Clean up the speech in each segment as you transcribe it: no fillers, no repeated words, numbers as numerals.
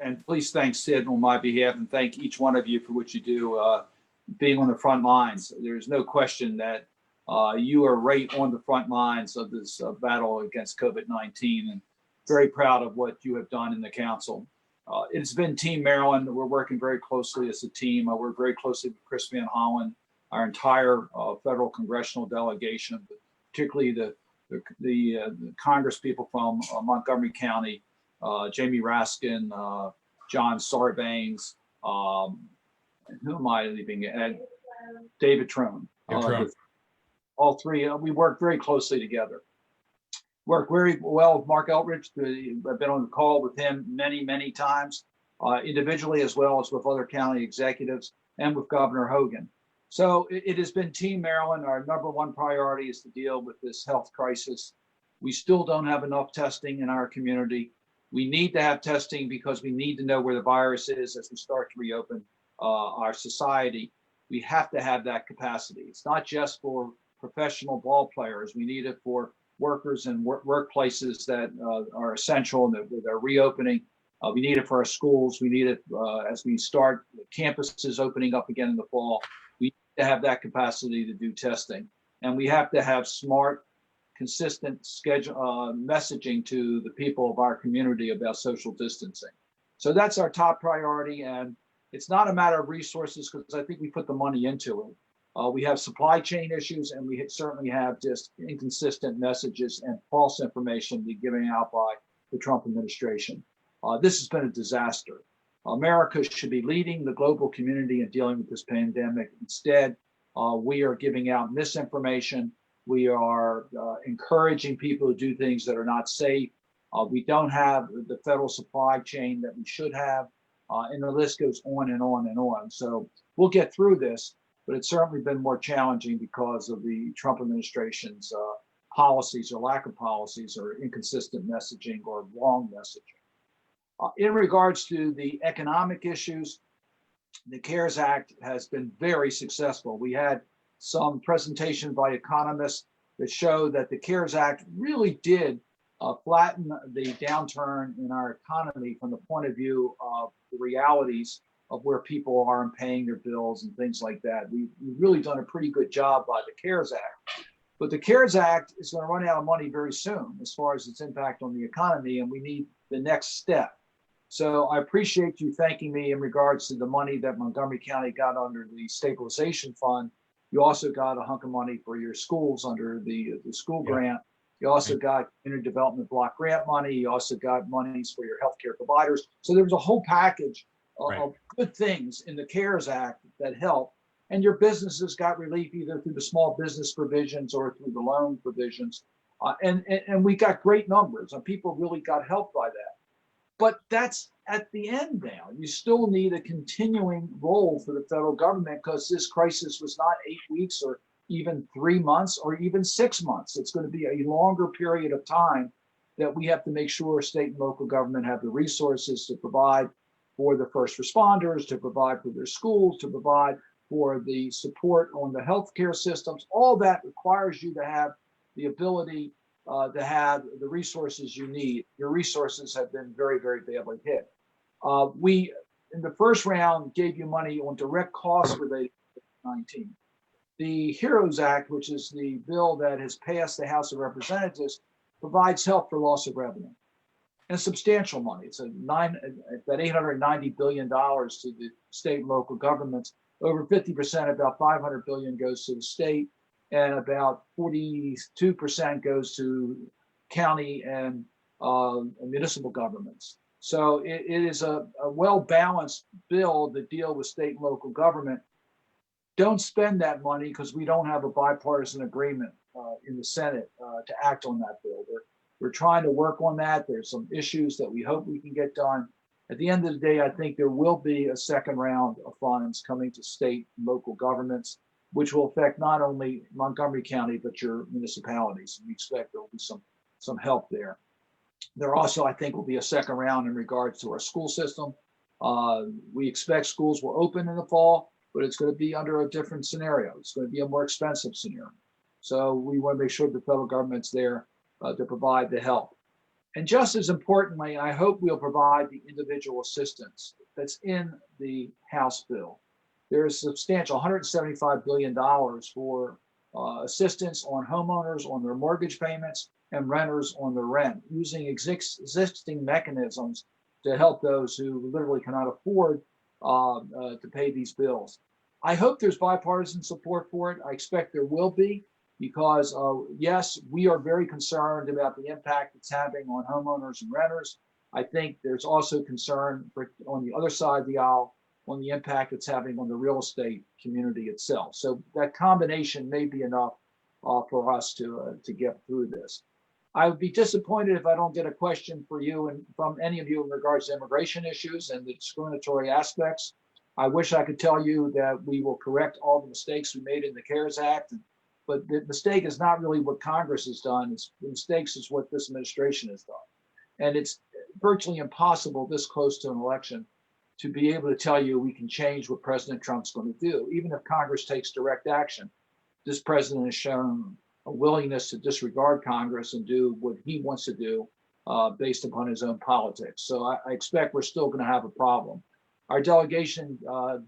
and please thank Sid on my behalf, and thank each one of you for what you do, being on the front lines. There's no question that you are right on the front lines of this battle against COVID-19, and very proud of what you have done in the council. It's been Team Maryland. We're working very closely as a team. I work very closely with Chris Van Hollen, our entire federal congressional delegation, particularly the Congress people from Montgomery County, Jamie Raskin, John Sarbanes, who am I leaving? David Trone. All three, we work very closely together. Work very well with Mark Elbridge. I've been on the call with him many, many times, individually as well as with other county executives and with Governor Hogan. So it has been Team Maryland. Our number one priority is to deal with this health crisis. We still don't have enough testing in our community. We need to have testing because we need to know where the virus is as we start to reopen our society. We have to have that capacity. It's not just for professional ball players. We need it for workers and workplaces that are essential and that are reopening. We need it for our schools. We need it as we start campuses opening up again in the fall. We need to have that capacity to do testing. And we have to have smart, consistent schedule messaging to the people of our community about social distancing. So that's our top priority. And it's not a matter of resources because I think we put the money into it. We have supply chain issues, and we certainly have just inconsistent messages and false information being given out by the Trump administration. This has been a disaster. America should be leading the global community in dealing with this pandemic. Instead, we are giving out misinformation. We are encouraging people to do things that are not safe. We don't have the federal supply chain that we should have, and the list goes on and on and on. So we'll get through this. But it's certainly been more challenging because of the Trump administration's policies or lack of policies or inconsistent messaging or wrong messaging. In regards to the economic issues, the CARES Act has been very successful. We had some presentation by economists that showed that the CARES Act really did flatten the downturn in our economy from the point of view of the realities of where people are and paying their bills and things like that. We've really done a pretty good job by the CARES Act. But the CARES Act is going to run out of money very soon as far as its impact on the economy, and we need the next step. So I appreciate you thanking me in regards to the money that Montgomery County got under the stabilization fund. You also got a hunk of money for your schools under the school grant. You also got community development block grant money. You also got monies for your healthcare providers. So there was a whole package of good things in the CARES Act that help, and your businesses got relief either through the small business provisions or through the loan provisions, and we got great numbers, and people really got helped by that. But that's at the end now. You still need a continuing role for the federal government because this crisis was not 8 weeks or even 3 months or even 6 months. It's going to be a longer period of time that we have to make sure state and local government have the resources to provide for the first responders, to provide for their schools, to provide for the support on the healthcare systems. All that requires you to have the ability to have the resources you need. Your resources have been very, very badly hit. We, in the first round, gave you money on direct costs related to COVID-19. The HEROES Act, which is the bill that has passed the House of Representatives, provides help for loss of revenue. And substantial money. It's about $890 billion to the state and local governments. Over 50%, about $500 billion goes to the state, and about 42% goes to county and municipal governments. So it is a well-balanced bill to deal with state and local government. Don't spend that money because we don't have a bipartisan agreement in the Senate to act on that bill. We're trying to work on that. There's some issues that we hope we can get done. At the end of the day, I think there will be a second round of funds coming to state and local governments, which will affect not only Montgomery County, but your municipalities. We expect there will be some help there. There also, I think, will be a second round in regards to our school system. We expect schools will open in the fall, but it's going to be under a different scenario. It's going to be a more expensive scenario. So we want to make sure the federal government's there to provide the help. And just as importantly, I hope we'll provide the individual assistance that's in the House bill. There is substantial $175 billion for assistance on homeowners on their mortgage payments and renters on their rent, using existing mechanisms to help those who literally cannot afford to pay these bills. I hope there's bipartisan support for it. I expect there will be, because yes, we are very concerned about the impact it's having on homeowners and renters. I think there's also concern on the other side of the aisle on the impact it's having on the real estate community itself. So that combination may be enough for us to get through this. I would be disappointed if I don't get a question for you and from any of you in regards to immigration issues and the discriminatory aspects. I wish I could tell you that we will correct all the mistakes we made in the CARES Act, but the mistake is not really what Congress has done. The mistakes is what this administration has done. And it's virtually impossible this close to an election to be able to tell you we can change what President Trump's going to do. Even if Congress takes direct action, this president has shown a willingness to disregard Congress and do what he wants to do based upon his own politics. So I expect we're still going to have a problem. Our delegation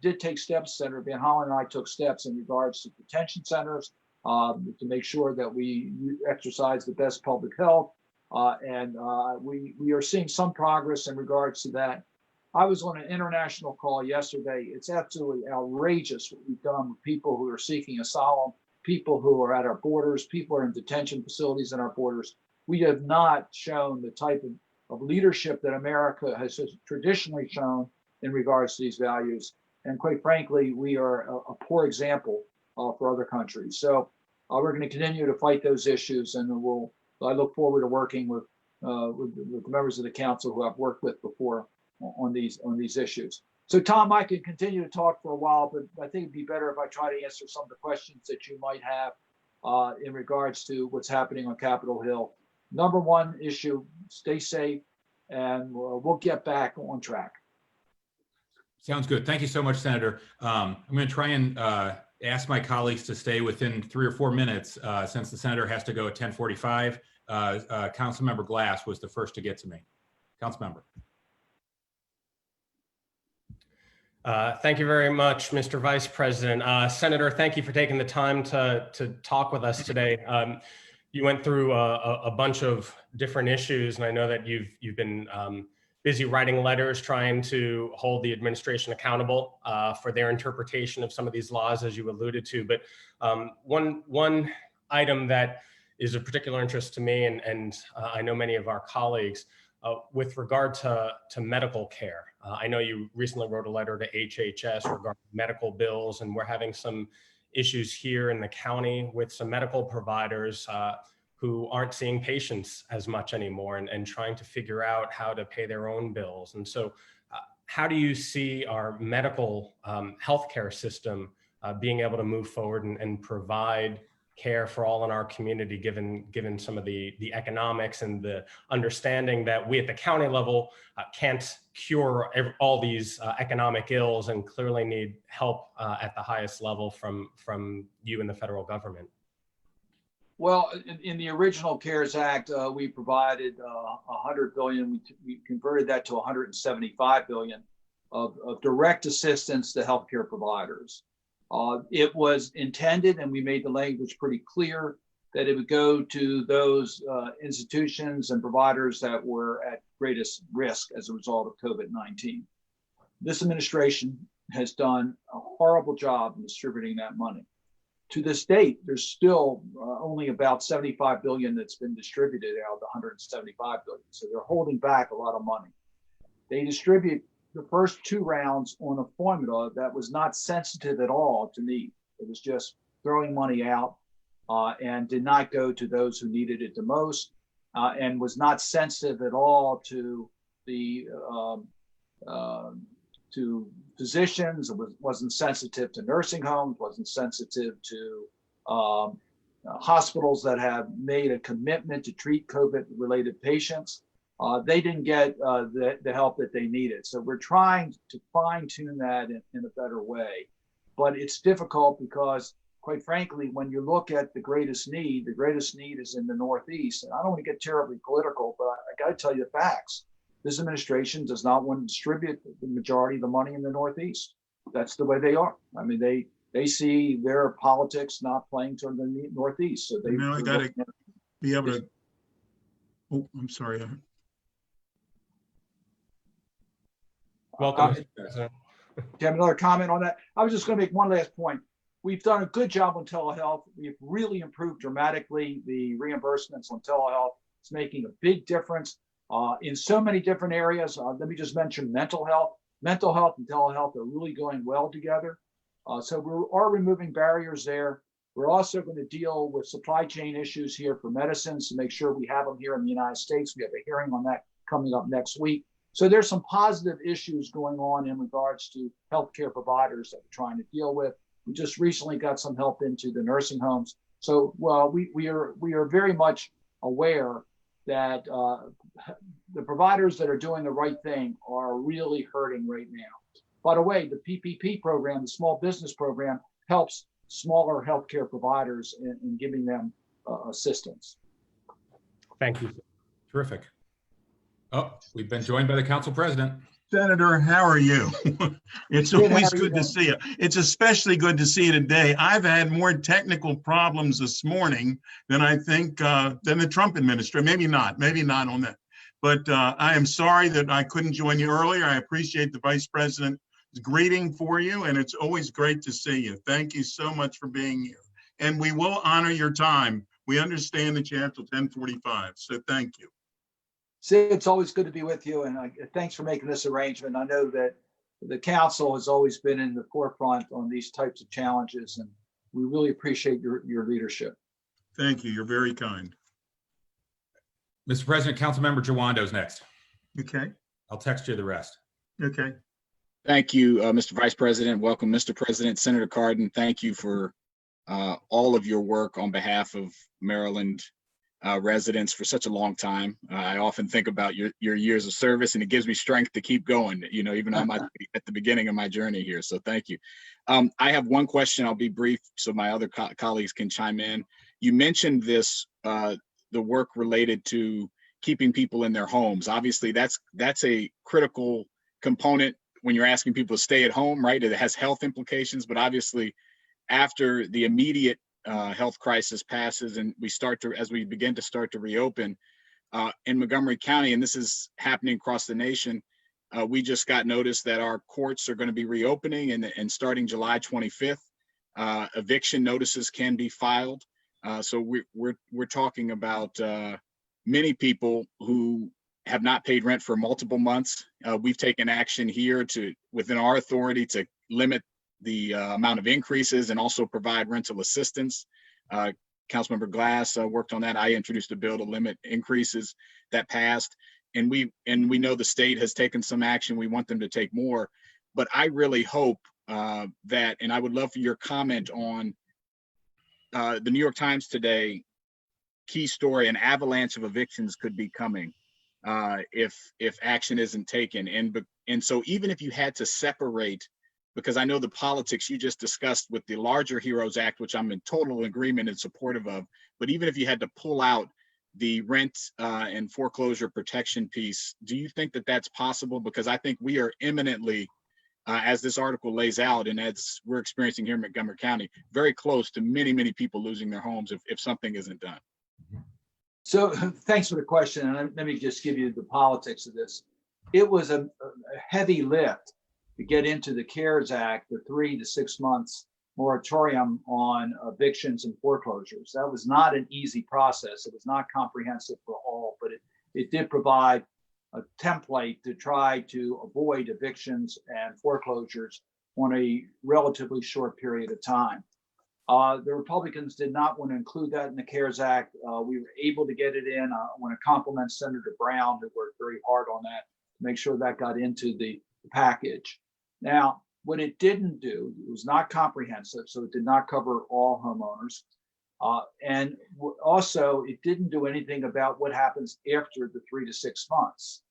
did take steps. Senator Van Hollen and I took steps in regards to detention centers to make sure that we exercise the best public health. And we are seeing some progress in regards to that. I was on an international call yesterday. It's absolutely outrageous what we've done with people who are seeking asylum, people who are at our borders, people who are in detention facilities in our borders. We have not shown the type of leadership that America has traditionally shown in regards to these values. And quite frankly, we are a poor example for other countries. So we're going to continue to fight those issues, and I look forward to working with the members of the council who I've worked with before on these issues. So Tom, I could continue to talk for a while, but I think it'd be better if I try to answer some of the questions that you might have in regards to what's happening on Capitol Hill. Number one issue, stay safe, and we'll get back on track. Sounds good. Thank you so much, Senator. I'm going to try and ask my colleagues to stay within 3 or 4 minutes since the senator has to go at 10:45. Councilmember Glass was the first to get to me. Councilmember. Thank you very much, Mr. Vice President. Senator, thank you for taking the time to talk with us today. You went through a bunch of different issues, and I know that you've been busy writing letters trying to hold the administration accountable for their interpretation of some of these laws, as you alluded to. But one item that is of particular interest to me, and I know many of our colleagues, with regard to medical care. I know you recently wrote a letter to HHS regarding medical bills, and we're having some issues here in the county with some medical providers who aren't seeing patients as much anymore and trying to figure out how to pay their own bills. And so how do you see our medical healthcare system being able to move forward and provide care for all in our community, given some of the economics and the understanding that we at the county level can't cure all these economic ills and clearly need help at the highest level from you and the federal government? Well, in the original CARES Act, we provided $100 billion. We converted that to $175 billion of direct assistance to healthcare providers. It was intended, and we made the language pretty clear, that it would go to those institutions and providers that were at greatest risk as a result of COVID-19. This administration has done a horrible job in distributing that money. To this date, there's still only about $75 billion that's been distributed out of the $175 billion. So they're holding back a lot of money. They distribute the first 2 rounds on a formula that was not sensitive at all to need. It was just throwing money out and did not go to those who needed it the most, and was not sensitive at all to the to physicians. It wasn't sensitive to nursing homes, wasn't sensitive to hospitals that have made a commitment to treat COVID-related patients. They didn't get the help that they needed. So we're trying to fine tune that in a better way. But it's difficult because quite frankly, when you look at the greatest need is in the Northeast. And I don't want to get terribly political, but I got to tell you the facts. This administration does not want to distribute the majority of the money in the Northeast. That's the way they are. I mean, they see their politics not playing to the Northeast. So they Now I got to be able to. Oh, I'm sorry. Welcome. Do you have another comment on that? I was just going to make one last point. We've done a good job on telehealth. We've really improved dramatically the reimbursements on telehealth. It's making a big difference in so many different areas. Let me just mention mental health. Mental health and telehealth are really going well together. So we are removing barriers there. We're also going to deal with supply chain issues here for medicines to make sure we have them here in the United States. We have a hearing on that coming up next week. So there's some positive issues going on in regards to healthcare providers that we're trying to deal with. We just recently got some help into the nursing homes. So we are very much aware that the providers that are doing the right thing are really hurting right now. By the way, the PPP program, the small business program, helps smaller healthcare providers in giving them assistance. Thank you. Terrific. Oh, we've been joined by the council president. Senator, how are you? It's Good, always how are you good to doing? see you. It's especially good to see you today. I've had more technical problems this morning than I think than the Trump administration. Maybe not on that. But I am sorry that I couldn't join you earlier. I appreciate the Vice President's greeting for you, and it's always great to see you. Thank you so much for being here. And we will honor your time. We understand that you have till 10:45, so thank you. Sid, it's always good to be with you, and thanks for making this arrangement. I know that the council has always been in the forefront on these types of challenges, and we really appreciate your leadership. Thank you. You're very kind. Mr. President, Councilmember Jawando's next. Okay. I'll text you the rest. Okay. Thank you, Mr. Vice President. Welcome, Mr. President. Senator Cardin, thank you for all of your work on behalf of Maryland residents for such a long time. I often think about your years of service, and it gives me strength to keep going, you know, even on at the beginning of my journey here. So thank you. I have one question. I'll be brief so my other colleagues can chime in. You mentioned this, the work related to keeping people in their homes. Obviously, that's a critical component when you're asking people to stay at home, right? It has health implications, but obviously after the immediate health crisis passes and as we begin to reopen in Montgomery County, and this is happening across the nation, we just got notice that our courts are going to be reopening and starting July 25th, eviction notices can be filed. So we're talking about many people who have not paid rent for multiple months. We've taken action here within our authority to limit the amount of increases and also provide rental assistance. Councilmember Glass worked on that. I introduced a bill to limit increases that passed, and we know the state has taken some action. We want them to take more, but I really hope that, and I would love for your comment on the New York Times today, key story, an avalanche of evictions could be coming if action isn't taken. And so even if you had to separate, because I know the politics you just discussed with the larger HEROES Act, which I'm in total agreement and supportive of, but even if you had to pull out the rent and foreclosure protection piece, do you think that that's possible? Because I think we are imminently, as this article lays out, and as we're experiencing here in Montgomery County, very close to many, many people losing their homes if something isn't done. So thanks for the question. And let me just give you the politics of this. It was a heavy lift to get into the CARES Act, the 3 to 6 months moratorium on evictions and foreclosures. That was not an easy process. It was not comprehensive for all, but it did provide a template to try to avoid evictions and foreclosures on a relatively short period of time. The Republicans did not want to include that in the CARES Act. We were able to get it in. I want to compliment Senator Brown, who worked very hard on that to make sure that got into the package. Now, what it didn't do, it was not comprehensive, so it did not cover all homeowners. And also, it didn't do anything about what happens after the 3 to 6 months.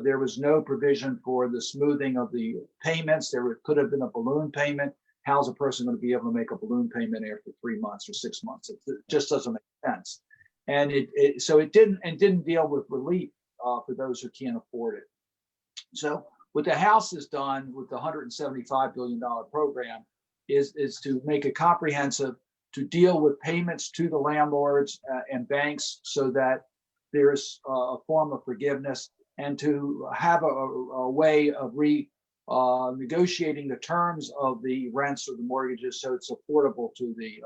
There was no provision for the smoothing of the payments. There could have been a balloon payment. how's a person going to be able to make a balloon payment after 3 months or 6 months? It just doesn't make sense. And so it didn't deal with relief for those who can't afford it. So what the House has done with the $175 billion program is to make it comprehensive, to deal with payments to the landlords and banks so that there's a form of forgiveness, and to have a way of negotiating the terms of the rents or the mortgages so it's affordable to the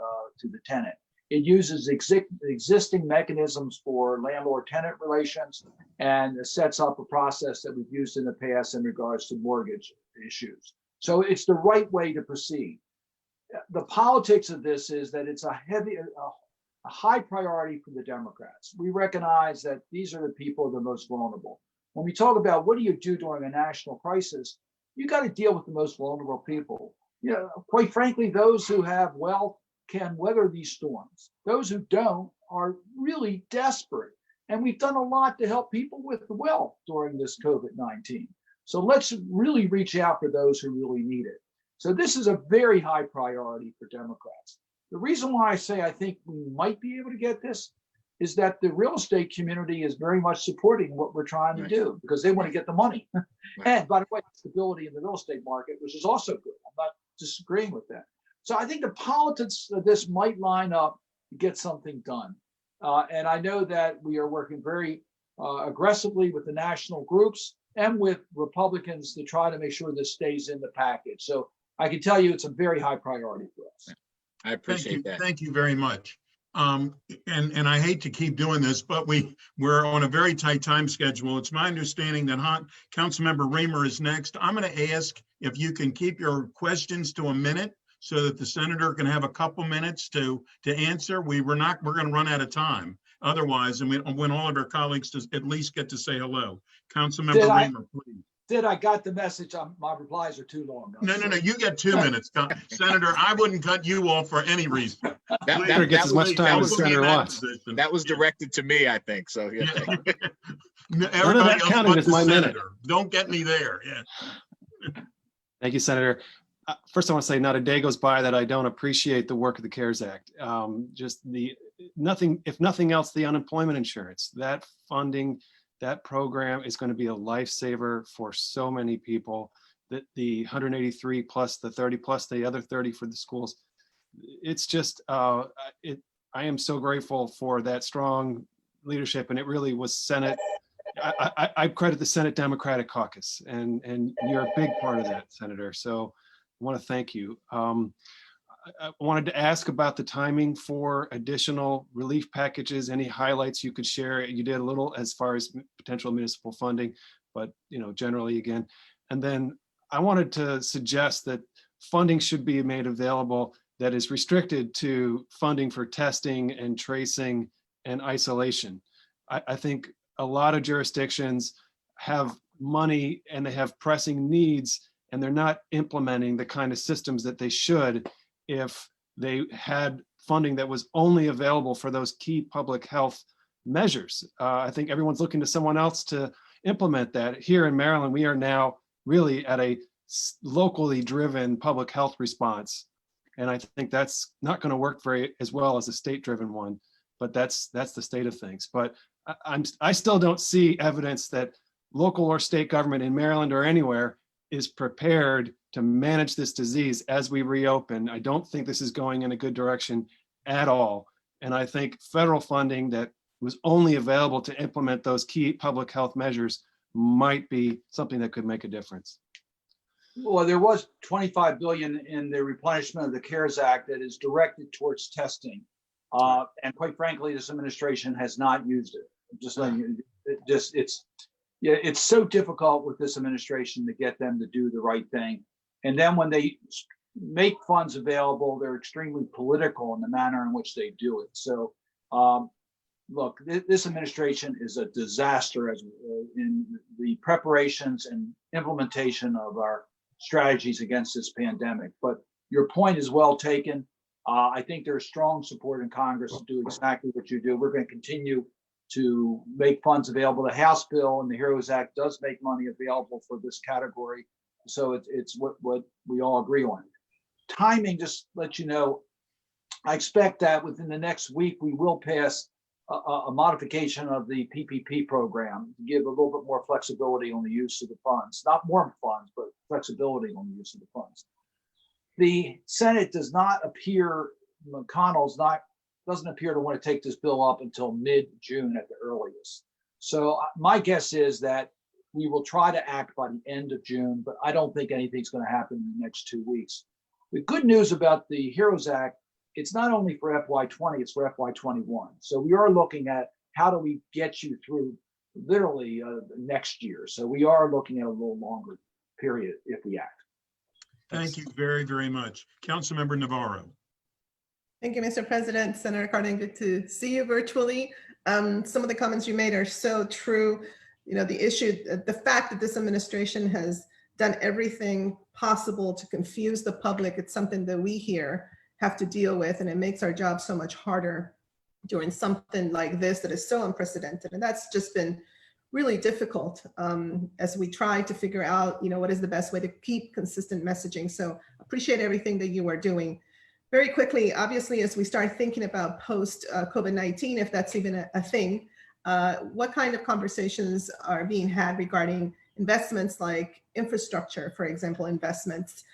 tenant. It uses existing mechanisms for landlord-tenant relations and sets up a process that we've used in the past in regards to mortgage issues. So it's the right way to proceed. The politics of this is that it's a high priority for the Democrats. We recognize that these are the people the most vulnerable. When we talk about what do you do during a national crisis, you got to deal with the most vulnerable people. Quite frankly, those who have wealth can weather these storms. Those who don't are really desperate. And we've done a lot to help people with wealth during this COVID-19. So let's really reach out for those who really need it. So this is a very high priority for Democrats. The reason why I say I think we might be able to get this is that the real estate community is very much supporting what we're trying to do because they want to get the money. And by the way, stability in the real estate market, which is also good. I'm not disagreeing with that. So I think the politics of this might line up to get something done. And I know that we are working very aggressively with the national groups and with Republicans to try to make sure this stays in the package. So I can tell you it's a very high priority for us. I appreciate that. Thank you very much. And I hate to keep doing this, but we're on a very tight time schedule. It's my understanding that Councilmember Reamer is next. I'm going to ask if you can keep your questions to a minute so that the senator can have a couple minutes to answer. We're going to run out of time otherwise, and we want all of our colleagues to at least get to say hello. Councilmember Reamer, please. I got the message. My replies are too long. No. You get 2 minutes. Senator, I wouldn't cut you off for any reason. That gets as much time as the senator wants. That was directed to me, I think. So yeah. Everybody else counting but is the my minute. senator. Don't get me there. Yeah. Thank you, Senator. First, I want to say not a day goes by that I don't appreciate the work of the CARES Act. If nothing else, the unemployment insurance, that funding, that program is going to be a lifesaver for so many people. That the 183 plus the 30 plus the other 30 for the schools. It's just, I am so grateful for that strong leadership, and it really was Senate. I credit the Senate Democratic Caucus, and you're a big part of that, Senator. So I want to thank you. I wanted to ask about the timing for additional relief packages. Any highlights you could share? You did a little as far as potential municipal funding, but generally again. And then I wanted to suggest that funding should be made available that is restricted to funding for testing and tracing and isolation. I think a lot of jurisdictions have money and they have pressing needs, and they're not implementing the kind of systems that they should if they had funding that was only available for those key public health measures. I think everyone's looking to someone else to implement that. Here in Maryland, we are now really at a locally driven public health response. And I think that's not going to work very as well as a state-driven one, but that's the state of things. But I still don't see evidence that local or state government in Maryland or anywhere is prepared to manage this disease as we reopen. I don't think this is going in a good direction at all. And I think federal funding that was only available to implement those key public health measures might be something that could make a difference. Well, there was $25 billion in the replenishment of the CARES Act that is directed towards testing. And quite frankly, this administration has not used it. Just letting you, it's so difficult with this administration to get them to do the right thing. And then when they make funds available, they're extremely political in the manner in which they do it. So look, this administration is a disaster in the preparations and implementation of our strategies against this pandemic. But your point is well taken. I think there's strong support in Congress to do exactly what you do. We're going to continue to make funds available. The House bill and the HEROES Act does make money available for this category. So it's what we all agree on. timing, just let you know, I expect that within the next week, we will pass a modification of the PPP program to give a little bit more flexibility on the use of the funds, not more funds, but flexibility on the use of the funds. The Senate does not appear, doesn't appear to want to take this bill up until mid-June at the earliest. So my guess is that we will try to act by the end of June, but I don't think anything's going to happen in the next 2 weeks. The good news about the HEROES Act, it's not only for FY20, it's for FY21. So we are looking at how do we get you through literally next year. So we are looking at a little longer period if we act. Thank you very, very much. Councilmember Navarro. Thank you, Mr. President. Senator Cardin, good to see you virtually. Some of the comments you made are so true. You know, the fact that this administration has done everything possible to confuse the public, it's something that we here have to deal with, and it makes our job so much harder during something like this that is so unprecedented. And that's just been really difficult as we try to figure out, what is the best way to keep consistent messaging. So appreciate everything that you are doing. Very quickly, obviously, as we start thinking about post COVID-19, if that's even a thing, what kind of conversations are being had regarding investments like infrastructure, for example, investments,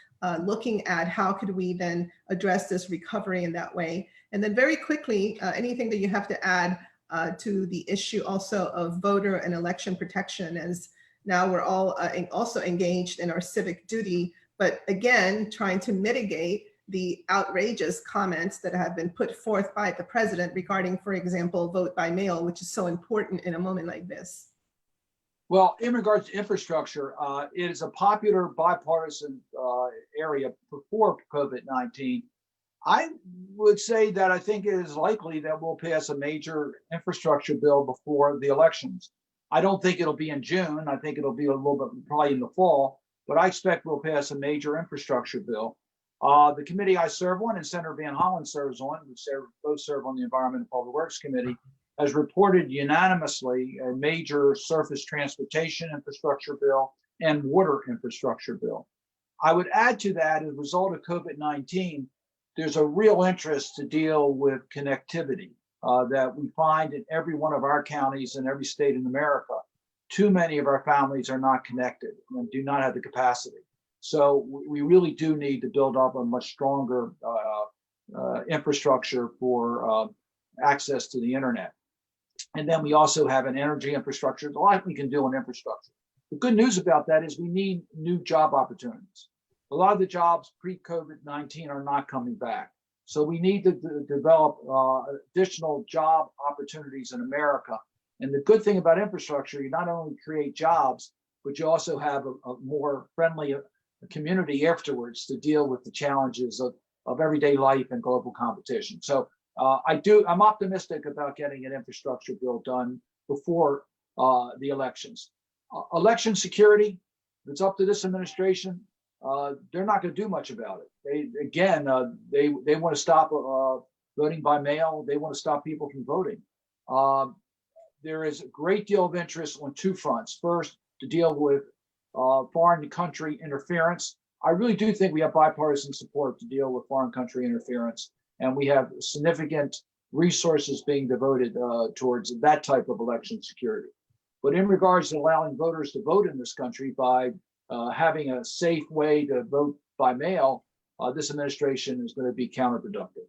looking at how could we then address this recovery in that way? And then very quickly, anything that you have to add to the issue also of voter and election protection, as now we're all also engaged in our civic duty, but again, trying to mitigate the outrageous comments that have been put forth by the president regarding, for example, vote by mail, which is so important in a moment like this. Well, in regards to infrastructure, it is a popular bipartisan area before COVID-19. I would say that I think it is likely that we'll pass a major infrastructure bill before the elections. I don't think it'll be in June. I think it'll be a little bit probably in the fall, but I expect we'll pass a major infrastructure bill. The committee I serve on and Senator Van Hollen serves on, we both serve on the Environment and Public Works Committee, has reported unanimously a major surface transportation infrastructure bill and water infrastructure bill. I would add to that, as a result of COVID-19, there's a real interest to deal with connectivity that we find in every one of our counties in every state in America. Too many of our families are not connected and do not have the capacity. So we really do need to build up a much stronger infrastructure for access to the internet. And then we also have an energy infrastructure. There's a lot we can do on infrastructure. The good news about that is we need new job opportunities. A lot of the jobs pre-COVID-19 are not coming back. So we need to develop additional job opportunities in America. And the good thing about infrastructure, you not only create jobs, but you also have a more friendly community afterwards to deal with the challenges of everyday life and global competition. So I'm optimistic about getting an infrastructure bill done before the elections. Election security, it's up to this administration. They're not going to do much about it. They want to stop voting by mail. They want to stop people from voting. There is a great deal of interest on two fronts. First, to deal with foreign country interference. I really do think we have bipartisan support to deal with foreign country interference, and we have significant resources being devoted towards that type of election security. But in regards to allowing voters to vote in this country by having a safe way to vote by mail, this administration is going to be counterproductive.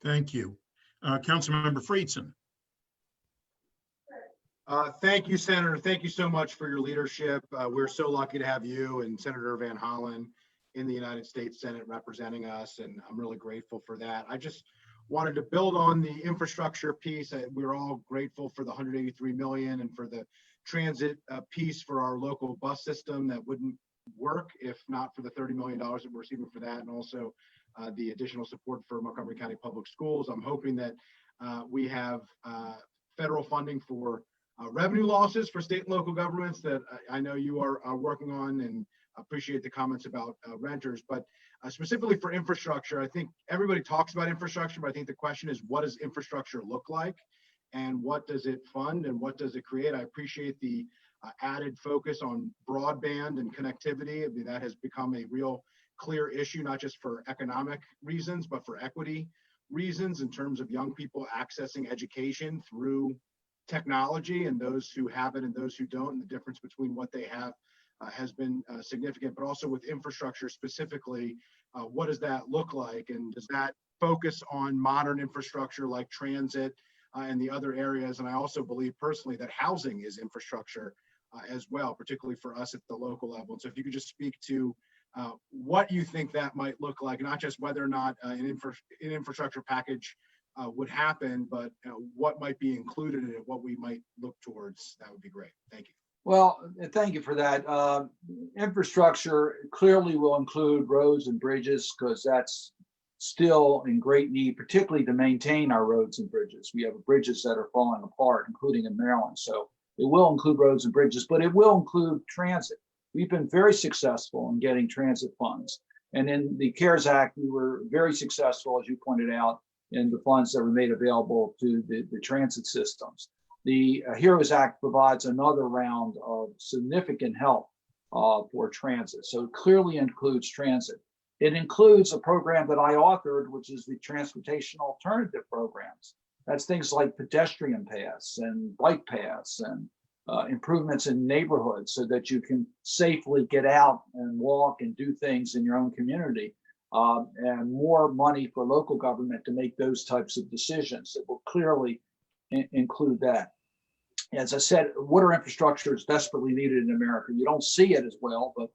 Thank you. Councilmember Friedson. Thank you, Senator. Thank you so much for your leadership. We're so lucky to have you and Senator Van Hollen in the United States Senate representing us, and I'm really grateful for that. I just wanted to build on the infrastructure piece. We're all grateful for the $183 million and for the transit piece for our local bus system that wouldn't work if not for the $30 million that we're receiving for that, and also the additional support for Montgomery County Public Schools. I'm hoping that we have federal funding for revenue losses for state and local governments that I know you are working on, and appreciate the comments about renters, but specifically for infrastructure, I think everybody talks about infrastructure, but I think the question is, what does infrastructure look like, and what does it fund, and what does it create? I appreciate the added focus on broadband and connectivity. I mean, that has become a real clear issue, not just for economic reasons, but for equity reasons in terms of young people accessing education through technology, and those who have it and those who don't, and the difference between what they have has been significant. But also with infrastructure specifically, what does that look like? And does that focus on modern infrastructure like transit and the other areas? And I also believe personally that housing is infrastructure as well, particularly for us at the local level. And so if you could just speak to what you think that might look like, not just whether or not an infrastructure package would happen, but what might be included in it, what we might look towards, that would be great. Thank you. Well, thank you for that. Infrastructure clearly will include roads and bridges because that's still in great need, particularly to maintain our roads and bridges. We have bridges that are falling apart, including in Maryland. So it will include roads and bridges, but it will include transit. We've been very successful in getting transit funds. And in the CARES Act, we were very successful, as you pointed out, in the funds that were made available to the transit systems. The HEROES Act provides another round of significant help for transit. So it clearly includes transit. It includes a program that I authored, which is the Transportation Alternative Programs. That's things like pedestrian paths and bike paths and improvements in neighborhoods so that you can safely get out and walk and do things in your own community, and more money for local government to make those types of decisions. It will clearly include that. As I said, water infrastructure is desperately needed in America. You don't see it as well, but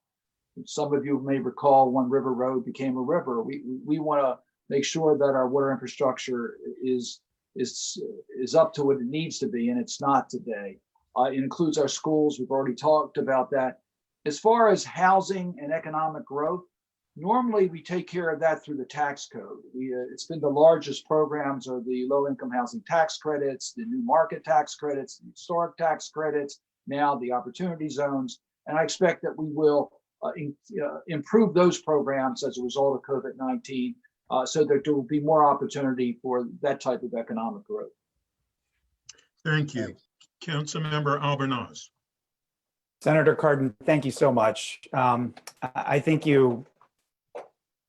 some of you may recall when River Road became a river. We want to make sure that our water infrastructure is up to what it needs to be, and it's not today. It includes our schools. We've already talked about that. As far as housing and economic growth, normally we take care of that through the tax code. It's been the largest programs are the low-income housing tax credits, the new market tax credits, the historic tax credits, now the opportunity zones. And I expect that we will improve those programs as a result of COVID-19 so that there will be more opportunity for that type of economic growth. Thank you. Councilmember Albornoz. Senator Cardin, thank you so much. I thank you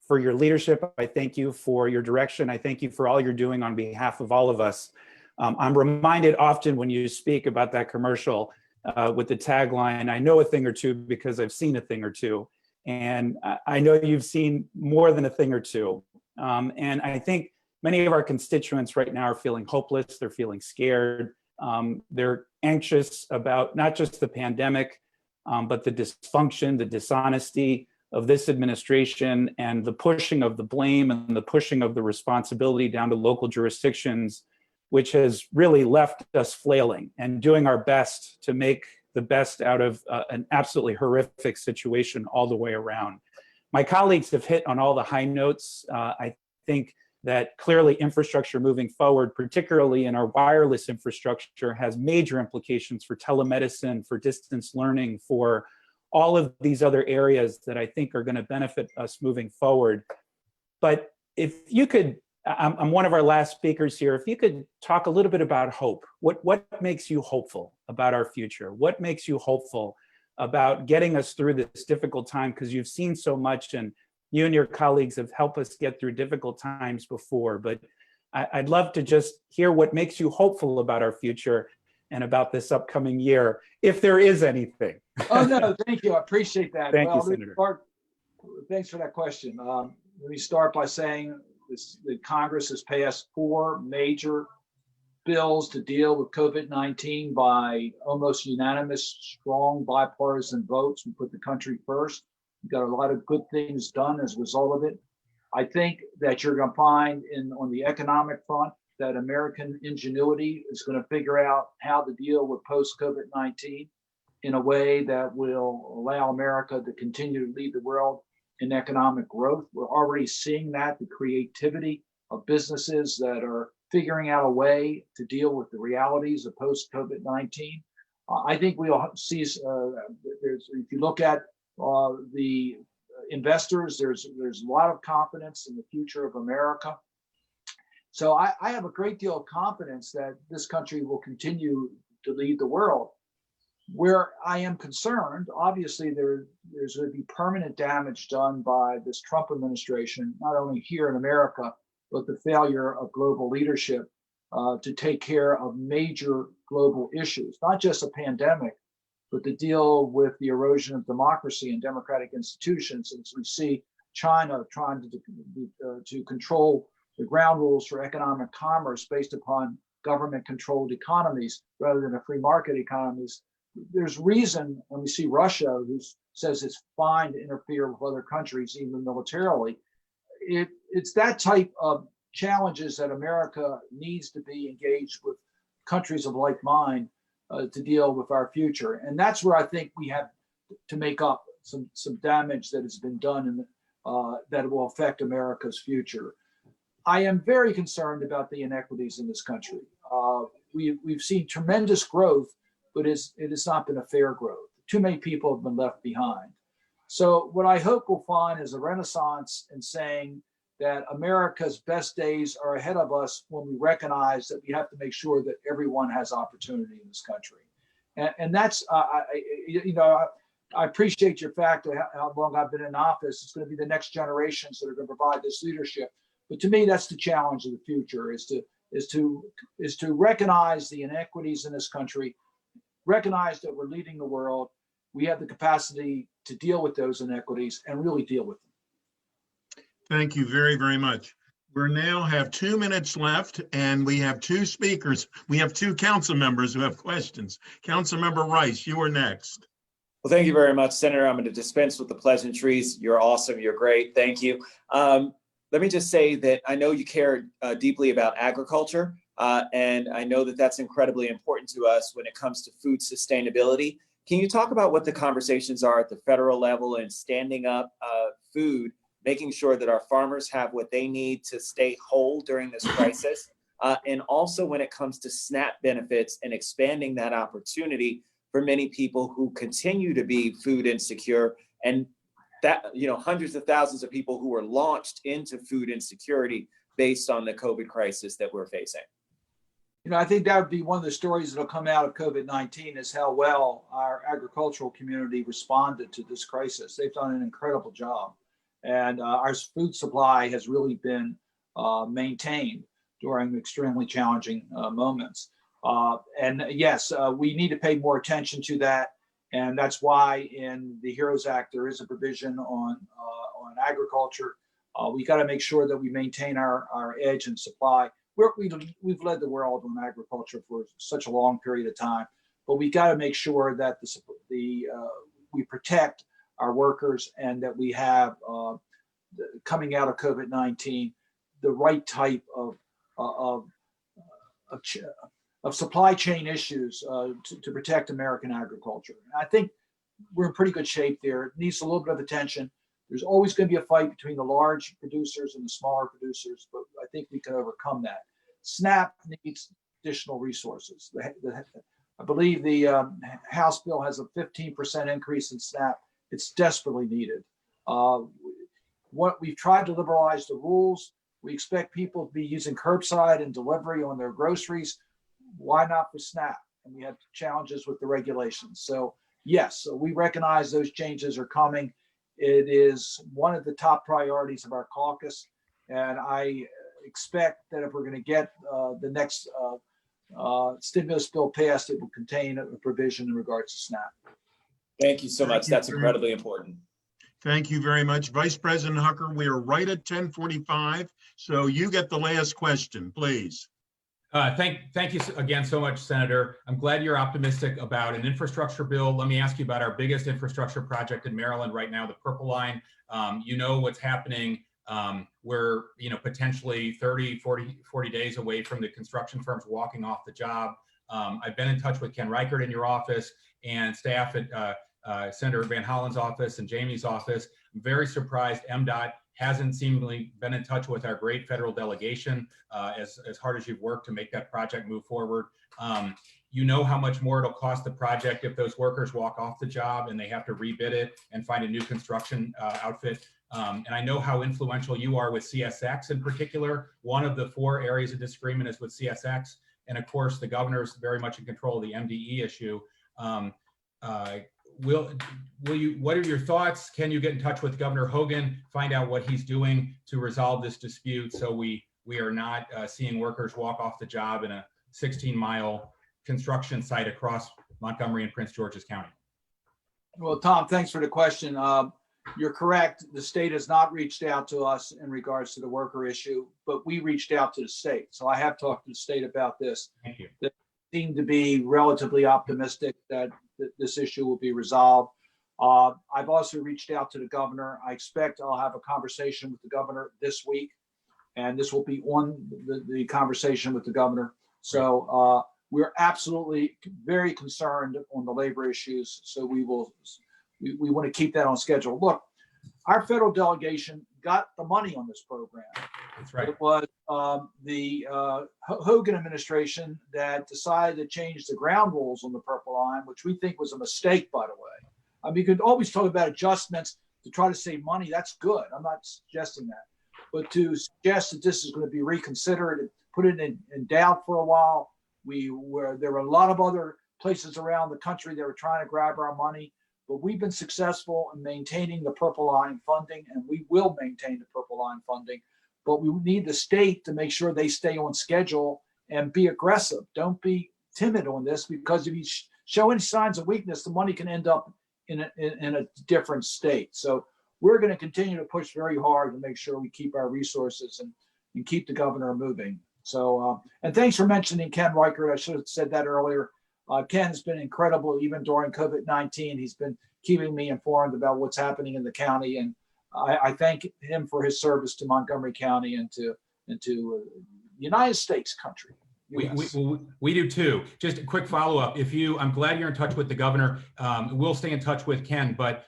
for your leadership. I thank you for your direction. I thank you for all you're doing on behalf of all of us. I'm reminded often when you speak about that commercial with the tagline, I know a thing or two because I've seen a thing or two. And I know you've seen more than a thing or two. And I think many of our constituents right now are feeling hopeless. They're feeling scared. They're anxious about not just the pandemic, but the dysfunction, the dishonesty of this administration and the pushing of the blame and the pushing of the responsibility down to local jurisdictions, which has really left us flailing and doing our best to make the best out of an absolutely horrific situation all the way around. My colleagues have hit on all the high notes. I think that clearly infrastructure moving forward, particularly in our wireless infrastructure, has major implications for telemedicine, for distance learning, for all of these other areas that I think are going to benefit us moving forward. But if you could, I'm one of our last speakers here, if you could talk a little bit about hope. What makes you hopeful about our future? What makes you hopeful about getting us through this difficult time? Because you've seen so much and you and your colleagues have helped us get through difficult times before, but I'd love to just hear what makes you hopeful about our future and about this upcoming year, if there is anything. Oh, no, thank you. I appreciate that. Thank you, Senator. Thanks for that question. Let me start by saying that Congress has passed 4 major bills to deal with COVID-19 by almost unanimous, strong bipartisan votes. We put the country first. We got a lot of good things done as a result of it. I think that you're going to find on the economic front that American ingenuity is going to figure out how to deal with post-COVID-19 in a way that will allow America to continue to lead the world in economic growth. We're already seeing that, the creativity of businesses that are figuring out a way to deal with the realities of post-COVID-19. I think we'll see, if you look at the investors, there's a lot of confidence in the future of America. So I have a great deal of confidence that this country will continue to lead the world. Where I am concerned, obviously, there's going to be permanent damage done by this Trump administration, not only here in America, but the failure of global leadership to take care of major global issues, not just a pandemic, but to deal with the erosion of democracy and democratic institutions. As we see China trying to control the ground rules for economic commerce based upon government-controlled economies rather than a free market economies. There's reason when we see Russia, who says it's fine to interfere with other countries, even militarily. It's that type of challenges that America needs to be engaged with countries of like mind to deal with our future. And that's where I think we have to make up some damage that has been done and that will affect America's future. I am very concerned about the inequities in this country. We've seen tremendous growth, but it has not been a fair growth. Too many people have been left behind. So what I hope we'll find is a renaissance in saying that America's best days are ahead of us when we recognize that we have to make sure that everyone has opportunity in this country. And that's, I appreciate your fact of how long I've been in office. It's going to be the next generations that are going to provide this leadership. But to me, that's the challenge of the future: is to recognize the inequities in this country, recognize that we're leading the world. We have the capacity to deal with those inequities and really deal with them. Thank you very, very much. We now have 2 minutes left, and we have two speakers. We have two council members who have questions. Councilmember Rice, you are next. Well, thank you very much, Senator. I'm going to dispense with the pleasantries. You're awesome. You're great. Thank you. Let me just say that I know you care deeply about agriculture, and I know that that's incredibly important to us when it comes to food sustainability. Can you talk about what the conversations are at the federal level and standing up food, making sure that our farmers have what they need to stay whole during this crisis? And also when it comes to SNAP benefits and expanding that opportunity for many people who continue to be food insecure, and that, hundreds of thousands of people who were launched into food insecurity based on the COVID crisis that we're facing. I think that would be one of the stories that'll come out of COVID-19 is how well our agricultural community responded to this crisis. They've done an incredible job. And our food supply has really been maintained during extremely challenging moments. And yes, we need to pay more attention to that. And that's why in the HEROES Act, there is a provision on agriculture. We got to make sure that we maintain our edge in supply. We've led the world on agriculture for such a long period of time, but we got to make sure that we protect our workers and that we have coming out of COVID-19 the right type of supply chain issues to protect American agriculture. And I think we're in pretty good shape there. It needs a little bit of attention. There's always going to be a fight between the large producers and the smaller producers, but I think we can overcome that. SNAP needs additional resources. I believe the House bill has a 15% increase in SNAP. It's desperately needed. We've tried to liberalize the rules. We expect people to be using curbside and delivery on their groceries. Why not for SNAP? And we have challenges with the regulations. So yes, so we recognize those changes are coming. It is one of the top priorities of our caucus. And I expect that if we're going to get the next stimulus bill passed, it will contain a provision in regards to SNAP. Thank you so much. That's incredibly important. Thank you very much. Vice President Hucker, we are right at 10:45, so you get the last question, please. Thank you again so much, Senator. I'm glad you're optimistic about an infrastructure bill. Let me ask you about our biggest infrastructure project in Maryland right now, the Purple Line. You know what's happening. We're potentially 30, 40 days away from the construction firms walking off the job. I've been in touch with Ken Reichert in your office and staff at Senator Van Hollen's office and Jamie's office. I'm very surprised MDOT hasn't seemingly been in touch with our great federal delegation as hard as you've worked to make that project move forward. You know how much more it'll cost the project if those workers walk off the job and they have to rebid it and find a new construction outfit. And I know how influential you are with CSX in particular. One of the 4 areas of disagreement is with CSX. And of course, the governor's very much in control of the MDE issue. Will you? What are your thoughts? Can you get in touch with Governor Hogan, find out what he's doing to resolve this dispute, so we are not seeing workers walk off the job in a 16-mile construction site across Montgomery and Prince George's County? Well, Tom, thanks for the question. You're correct. The state has not reached out to us in regards to the worker issue, but we reached out to the state. So I have talked to the state about this. Thank you. They seem to be relatively optimistic that this issue will be resolved. I've also reached out to the governor. I expect I'll have a conversation with the governor this week, and this will be on the conversation with the governor. So we're absolutely very concerned on the labor issues. So we want to keep that on schedule. Look, our federal delegation got the money on this program. That's right. It was the Hogan administration that decided to change the ground rules on the Purple Line, which we think was a mistake, by the way. I mean, you could always talk about adjustments to try to save money. That's good. I'm not suggesting that. But to suggest that this is going to be reconsidered and put it in doubt for a while, there were a lot of other places around the country that were trying to grab our money. But we've been successful in maintaining the Purple Line funding, and we will maintain the Purple Line funding. But we need the state to make sure they stay on schedule and be aggressive. Don't be timid on this, because if you show any signs of weakness, the money can end up in a different state. So we're going to continue to push very hard to make sure we keep our resources and keep the governor moving. So, and thanks for mentioning Ken Reichert. I should have said that earlier. Ken's been incredible even during COVID-19. He's been keeping me informed about what's happening in the county, and I thank him for his service to Montgomery County and to United States country. We do too. Just a quick follow-up. I'm glad you're in touch with the governor. We'll stay in touch with Ken, but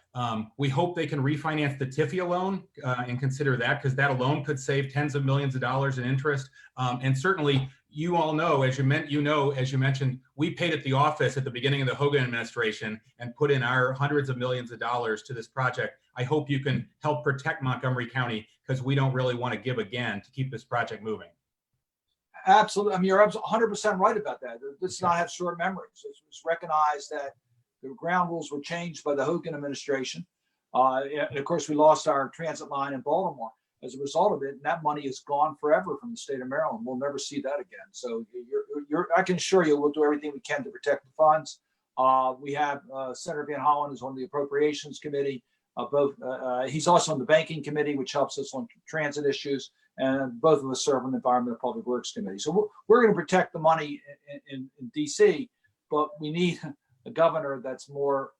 we hope they can refinance the TIFIA loan and consider that, because that alone could save tens of millions of dollars in interest. And certainly, you all know, as you mentioned, we paid at the office at the beginning of the Hogan administration and put in our hundreds of millions of dollars to this project. I hope you can help protect Montgomery County, because we don't really want to give again to keep this project moving. Absolutely. I mean, you're 100% right about that. Let's not have short memories. Let's recognize that the ground rules were changed by the Hogan administration. And of course, we lost our transit line in Baltimore as a result of it. And that money is gone forever from the state of Maryland. We'll never see that again. So I can assure you we'll do everything we can to protect the funds. We have Senator Van Hollen is on the Appropriations Committee. He's also on the Banking Committee, which helps us on transit issues. And both of us serve on the Environment and Public Works Committee. So we're going to protect the money in DC, but we need a governor that's more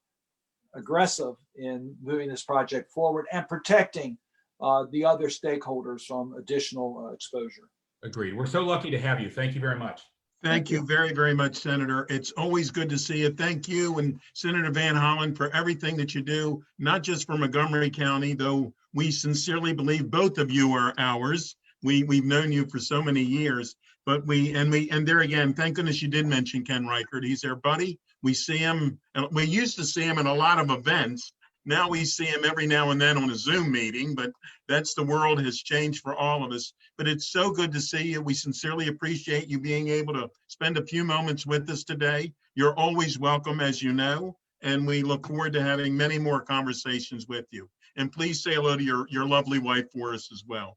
aggressive in moving this project forward and protecting the other stakeholders from additional exposure. Agreed. We're so lucky to have you. Thank you very much. Thank you very, very much, Senator. It's always good to see you. Thank you and Senator Van Hollen for everything that you do, not just for Montgomery County, though we sincerely believe both of you are ours. We've known you for so many years, but and there again, thank goodness you did mention Ken Reichert. He's our buddy. We see him, we used to see him in a lot of events. Now we see him every now and then on a Zoom meeting, but that's the world has changed for all of us. But it's so good to see you. We sincerely appreciate you being able to spend a few moments with us today. You're always welcome, as you know, and we look forward to having many more conversations with you. And please say hello to your lovely wife for us as well.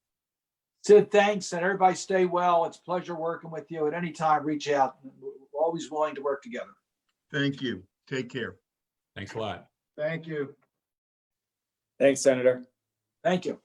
Sid, thanks, and everybody stay well. It's a pleasure working with you. At any time, reach out. We're always willing to work together. Thank you. Take care. Thanks a lot. Thank you. Thanks, Senator. Thank you.